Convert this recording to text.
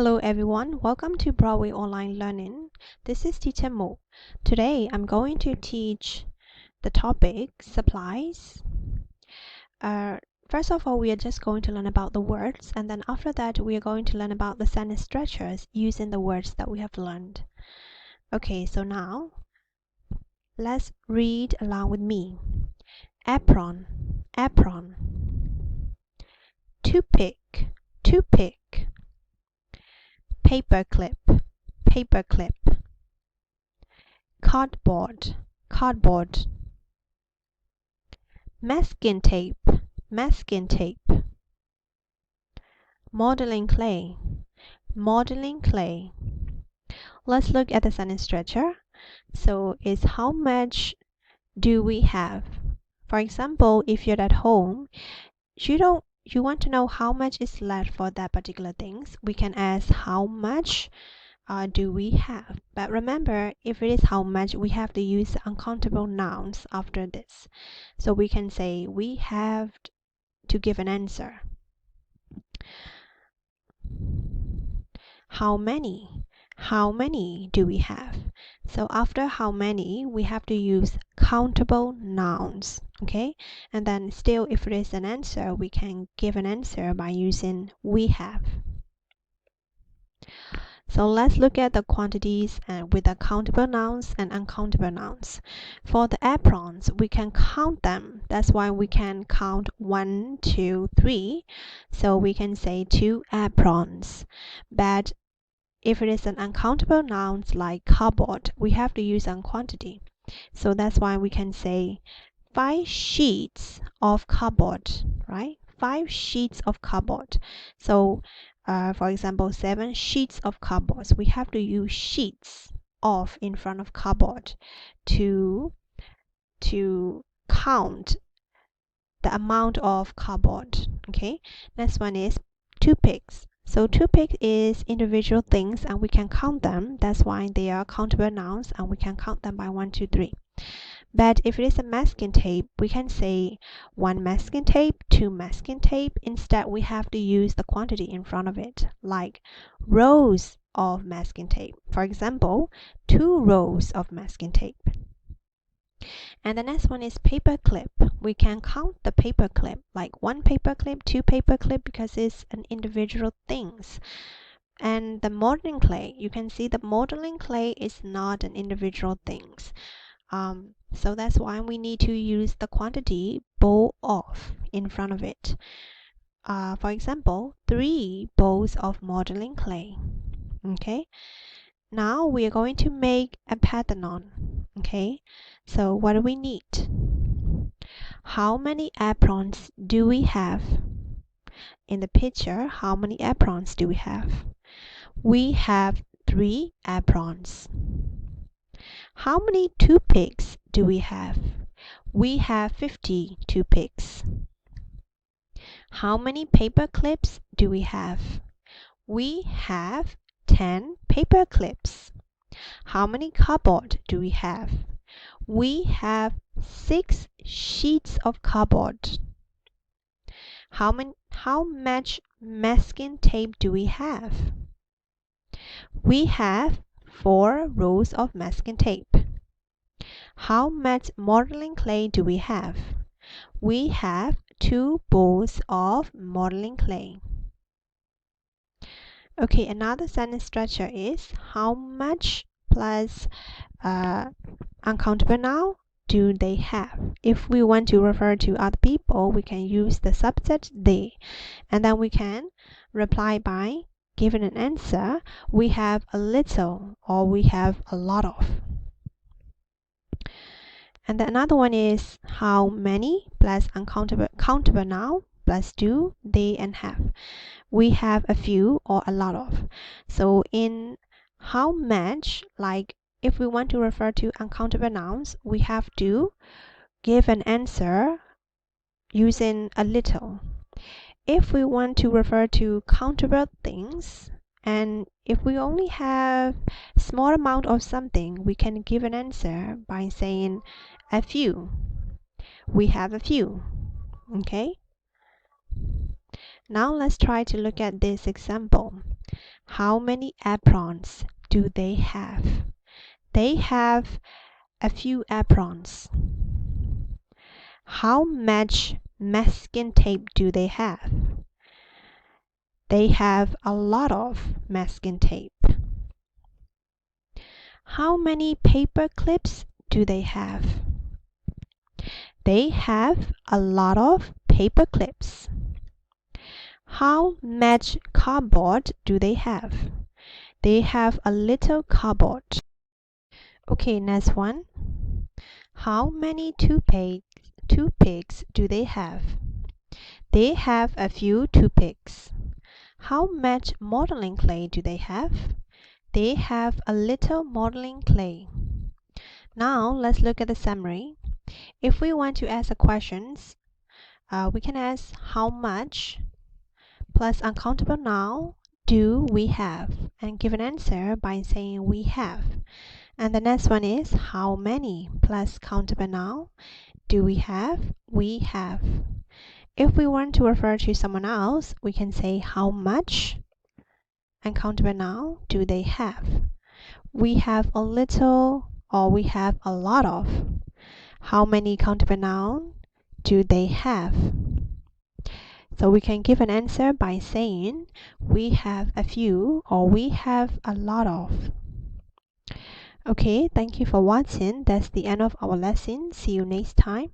Hello everyone, welcome to Broadway Online Learning. This is Teacher Mo. Today I'm going to teach the topic supplies. First of all, we are just going to learn about the words, and then after that we are going to learn about the sentence structures using the words that we have learned. Okay, so now let's read along with me. Apron, apron. Toothpick, toothpick. Paperclip, paperclip. Cardboard, cardboard. Masking tape, masking tape. Modeling clay, modeling clay. Let's look at the sentence structure. So it's how much do we have? For example, if you're at home, you want to know how much is left for that particular things, we can ask how much do we have? But remember, if it is how much, we have to use uncountable nouns after this. So we can say we have to give an answer. How many? How many do we have? So after how many, we have to use countable nouns, okay? And then still, if it is an answer, we can give an answer by using we have. So let's look at the quantities with the countable nouns and uncountable nouns. For the aprons, we can count them. That's why we can count 1, 2, 3. So we can say 2 aprons. But if it is an uncountable noun like cardboard, we have to use on quantity. So that's why we can say 5 sheets of cardboard, right? 5 sheets of cardboard. So for example, 7 sheets of cardboard. We have to use sheets of in front of cardboard to count the amount of cardboard. Okay, next one is toothpicks. So toothpick is individual things and we can count them. That's why they are countable nouns and we can count them by 1, 2, 3. But if it is a masking tape, we can say 1 masking tape, 2 masking tape. Instead, we have to use the quantity in front of it, like rows of masking tape. For example, 2 rows of masking tape. And the next one is paperclip. We can count the paperclip, like 1 paperclip, 2 paperclip, because it's an individual things. And the modeling clay, you can see the modeling clay is not an individual things. So that's why we need to use the quantity bowl of in front of it. For example, 3 bowls of modeling clay. Okay. Now we are going to make a pattern on. Okay. So what do we need? How many aprons do we have? In the picture, how many aprons do we have? We have 3 aprons. How many toothpicks do we have? We have 50 toothpicks. How many paper clips do we have? We have 10 paper clips. How many cardboard do we have? We have 6 sheets of cardboard. How much masking tape do we have? We have 4 rows of masking tape. How much modeling clay do we have? We have 2 bowls of modeling clay. Okay, another sentence structure is how much plus uncountable noun do they have? If we want to refer to other people, we can use the subject they, and then we can reply by giving an answer. We have a little or we have a lot of. And then another one is how many plus countable noun plus do, they, and have. We have a few or a lot of. So in how much, like if we want to refer to uncountable nouns, we have to give an answer using a little. If we want to refer to countable things, and if we only have small amount of something, we can give an answer by saying a few. We have a few. Okay? Now let's try to look at this example. How many aprons do they have? They have a few aprons. How much masking tape do they have? They have a lot of masking tape. How many paper clips do they have? They have a lot of paper clips. How much cardboard do they have? They have a little cardboard. Okay, next one. How many toothpicks do they have? They have a few toothpicks. How much modeling clay do they have? They have a little modeling clay. Now let's look at the summary. If we want to ask a questions, we can ask how much plus uncountable noun do we have, and give an answer by saying we have. And the next one is how many plus countable noun do we have? We have. If we want to refer to someone else, we can say how much uncountable noun do they have? We have a little or we have a lot of. How many countable noun do they have? So we can give an answer by saying we have a few or we have a lot of. Okay, thank you for watching. That's the end of our lesson. See you next time.